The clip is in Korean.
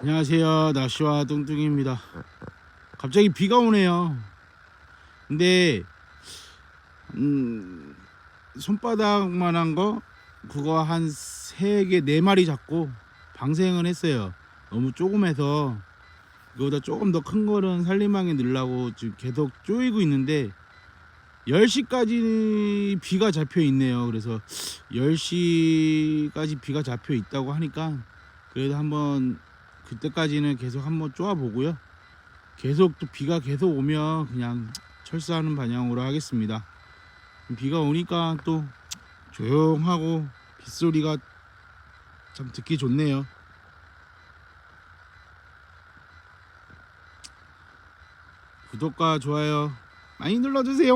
안녕하세요. 나시와 뚱뚱입니다. 갑자기 비가 오네요. 근데 손바닥만한 거 그거 한 3개 4마리 잡고 방생을 했어요. 너무 조금해서 이거보다 조금 더 큰 거는 살림망에 넣으려고 지금 계속 쪼이고 있는데 10시까지 비가 잡혀 있네요. 그래서 10시까지 비가 잡혀 있다고 하니까 그래도 한번 그때까지는 계속 한번 쪼아 보고요. 계속 또 비가 계속 오면 그냥 철수하는 방향으로 하겠습니다. 비가 오니까 또 조용하고 빗소리가 참 듣기 좋네요. 구독과 좋아요 많이 눌러주세요.